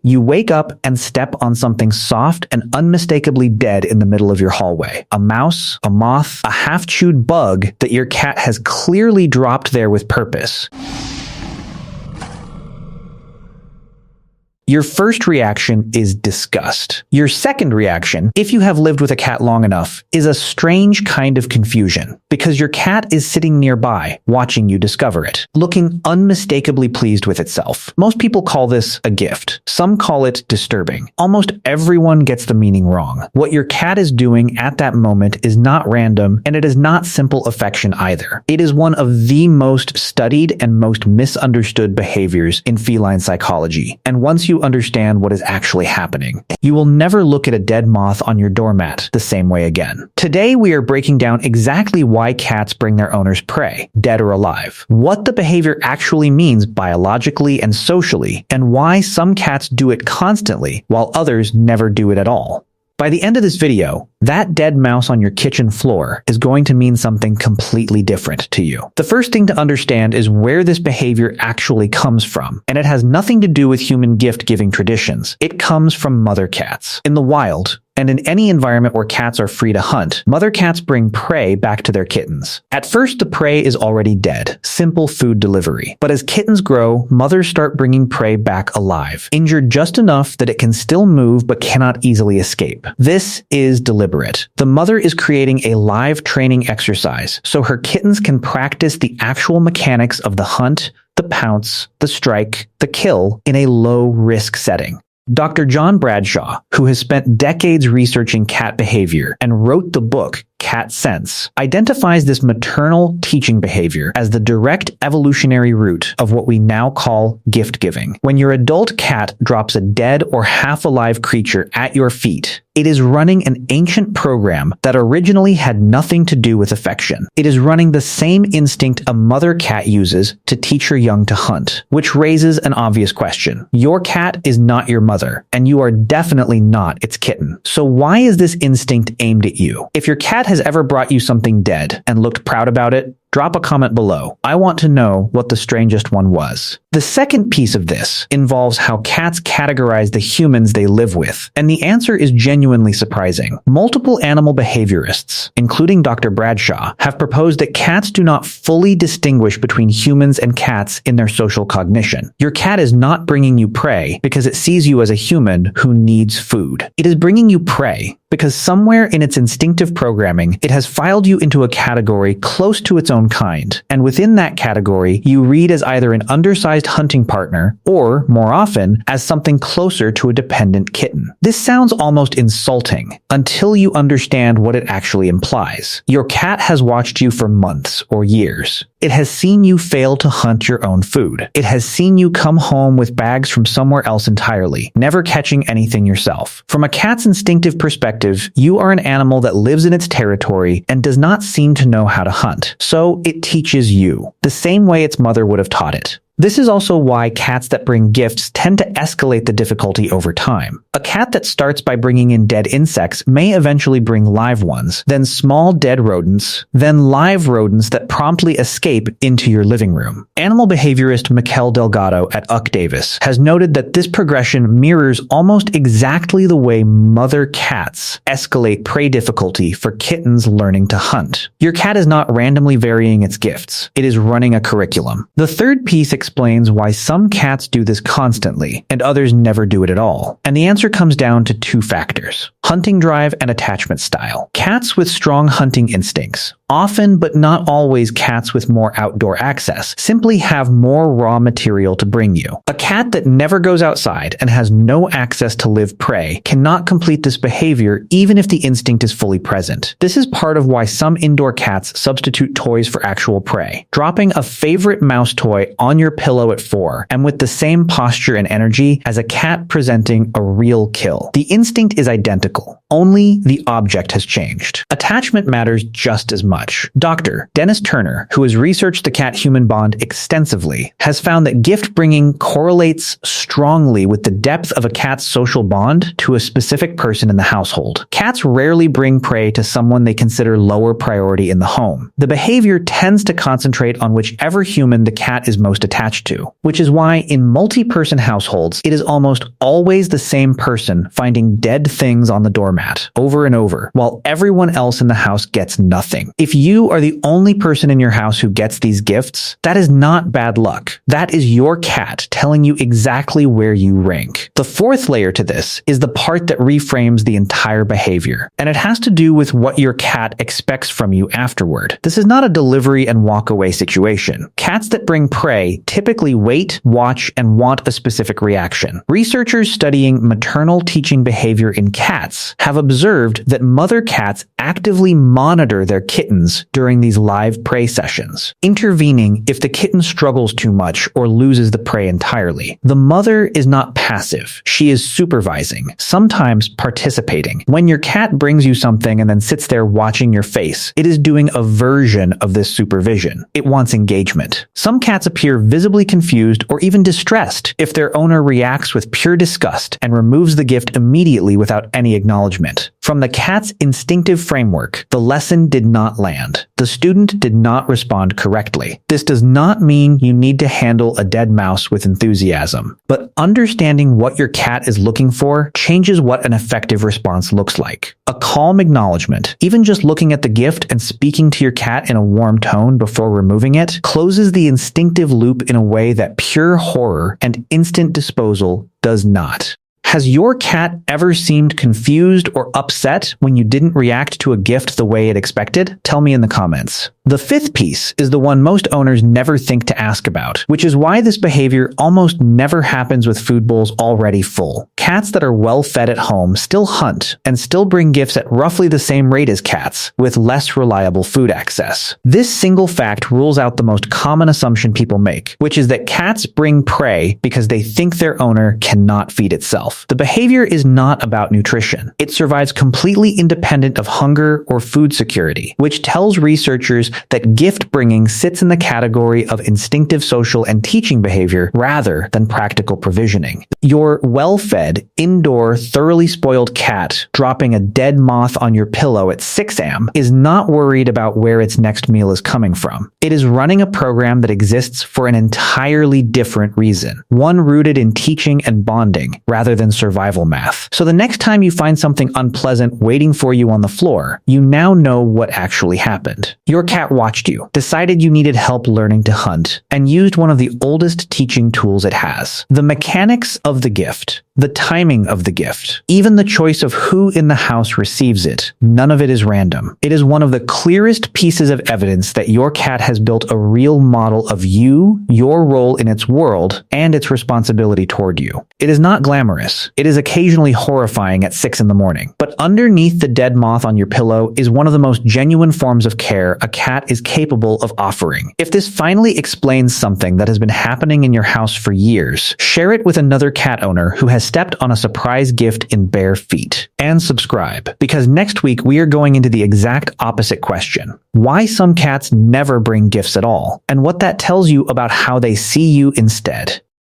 You wake up and step on something soft and unmistakably dead in the middle of your hallway. A mouse, a moth, a half-chewed bug that your cat has clearly dropped there with purpose. Your first reaction is disgust. Your second reaction, if you have lived with a cat long enough, is a strange kind of confusion, because your cat is sitting nearby, watching you discover it, looking unmistakably pleased with itself. Most people call this a gift. Some call it disturbing. Almost everyone gets the meaning wrong. What your cat is doing at that moment is not random, and it is not simple affection either. It is one of the most studied and most misunderstood behaviors in feline psychology. And once you understand what is actually happening, you will never look at a dead moth on your doormat the same way again. Today, we are breaking down exactly why cats bring their owners prey, dead or alive, what the behavior actually means biologically and socially, and why some cats do it constantly while others never do it at all. By the end of this video, that dead mouse on your kitchen floor is going to mean something completely different to you. The first thing to understand is where this behavior actually comes from, and it has nothing to do with human gift-giving traditions. It comes from mother cats. In the wild, and in any environment where cats are free to hunt, mother cats bring prey back to their kittens. At first, the prey is already dead, simple food delivery. But as kittens grow, mothers start bringing prey back alive, injured just enough that it can still move but cannot easily escape. This is deliberate. The mother is creating a live training exercise so her kittens can practice the actual mechanics of the hunt, the pounce, the strike, the kill in a low-risk setting. Dr. John Bradshaw, who has spent decades researching cat behavior and wrote the book Cat Sense, identifies this maternal teaching behavior as the direct evolutionary root of what we now call gift giving. When your adult cat drops a dead or half-alive creature at your feet, it is running an ancient program that originally had nothing to do with affection. It is running the same instinct a mother cat uses to teach her young to hunt, which raises an obvious question. Your cat is not your mother, and you are definitely not its kitten. So why is this instinct aimed at you? If your cat has ever brought you something dead and looked proud about it, drop a comment below. I want to know what the strangest one was. The second piece of this involves how cats categorize the humans they live with, and the answer is genuinely surprising. Multiple animal behaviorists, including Dr. Bradshaw, have proposed that cats do not fully distinguish between humans and cats in their social cognition. Your cat is not bringing you prey because it sees you as a human who needs food. It is bringing you prey because somewhere in its instinctive programming, it has filed you into a category close to its own kind, and within that category, you read as either an undersized hunting partner, or, more often, as something closer to a dependent kitten. This sounds almost insulting, until you understand what it actually implies. Your cat has watched you for months or years. It has seen you fail to hunt your own food. It has seen you come home with bags from somewhere else entirely, never catching anything yourself. From a cat's instinctive perspective, you are an animal that lives in its territory and does not seem to know how to hunt. So it teaches you, the same way its mother would have taught it. This is also why cats that bring gifts tend to escalate the difficulty over time. A cat that starts by bringing in dead insects may eventually bring live ones, then small dead rodents, then live rodents that promptly escape into your living room. Animal behaviorist Mikel Delgado at UC Davis has noted that this progression mirrors almost exactly the way mother cats escalate prey difficulty for kittens learning to hunt. Your cat is not randomly varying its gifts. It is running a curriculum. The third piece explains why some cats do this constantly and others never do it at all. And the answer comes down to two factors: hunting drive and attachment style. Cats with strong hunting instincts, often but not always cats with more outdoor access, simply have more raw material to bring you. A cat that never goes outside and has no access to live prey cannot complete this behavior even if the instinct is fully present. This is part of why some indoor cats substitute toys for actual prey. Dropping a favorite mouse toy on your pillow at 4 and with the same posture and energy as a cat presenting a real kill. The instinct is identical. identical. Only the object has changed. Attachment matters just as much. Dr. Dennis Turner, who has researched the cat-human bond extensively, has found that gift-bringing correlates strongly with the depth of a cat's social bond to a specific person in the household. Cats rarely bring prey to someone they consider lower priority in the home. The behavior tends to concentrate on whichever human the cat is most attached to, which is why in multi-person households, it is almost always the same person finding dead things on the doormat over and over, while everyone else in the house gets nothing. If you are the only person in your house who gets these gifts, that is not bad luck. That is your cat telling you exactly where you rank. The fourth layer to this is the part that reframes the entire behavior, and it has to do with what your cat expects from you afterward. This is not a delivery and walk away situation. Cats that bring prey typically wait, watch, and want a specific reaction. Researchers studying maternal teaching behavior in cats have observed that mother cats actively monitor their kittens during these live prey sessions, intervening if the kitten struggles too much or loses the prey entirely. The mother is not passive. She is supervising, sometimes participating. When your cat brings you something and then sits there watching your face, it is doing a version of this supervision. It wants engagement. Some cats appear visibly confused or even distressed if their owner reacts with pure disgust and removes the gift immediately without any acknowledgement. From the cat's instinctive framework, the lesson did not land. The student did not respond correctly. This does not mean you need to handle a dead mouse with enthusiasm, but understanding what your cat is looking for changes what an effective response looks like. A calm acknowledgement, even just looking at the gift and speaking to your cat in a warm tone before removing it, closes the instinctive loop in a way that pure horror and instant disposal does not. Has your cat ever seemed confused or upset when you didn't react to a gift the way it expected? Tell me in the comments. The fifth piece is the one most owners never think to ask about, which is why this behavior almost never happens with food bowls already full. Cats that are well fed at home still hunt and still bring gifts at roughly the same rate as cats, with less reliable food access. This single fact rules out the most common assumption people make, which is that cats bring prey because they think their owner cannot feed itself. The behavior is not about nutrition. It survives completely independent of hunger or food security, which tells researchers that gift bringing sits in the category of instinctive social and teaching behavior rather than practical provisioning. Your well-fed, indoor, thoroughly spoiled cat dropping a dead moth on your pillow at 6 a.m. is not worried about where its next meal is coming from. It is running a program that exists for an entirely different reason, one rooted in teaching and bonding rather than survival math. So the next time you find something unpleasant waiting for you on the floor, you now know what actually happened. Your cat watched you, decided you needed help learning to hunt, and used one of the oldest teaching tools it has. The mechanics of the gift, the timing of the gift, even the choice of who in the house receives it, none of it is random. It is one of the clearest pieces of evidence that your cat has built a real model of you, your role in its world, and its responsibility toward you. It is not glamorous. It is occasionally horrifying at 6 a.m. But underneath the dead moth on your pillow is one of the most genuine forms of care a cat is capable of offering. If this finally explains something that has been happening in your house for years, share it with another cat owner who has stepped on a surprise gift in bare feet. And subscribe, because next week we are going into the exact opposite question: why some cats never bring gifts at all, and what that tells you about how they see you instead.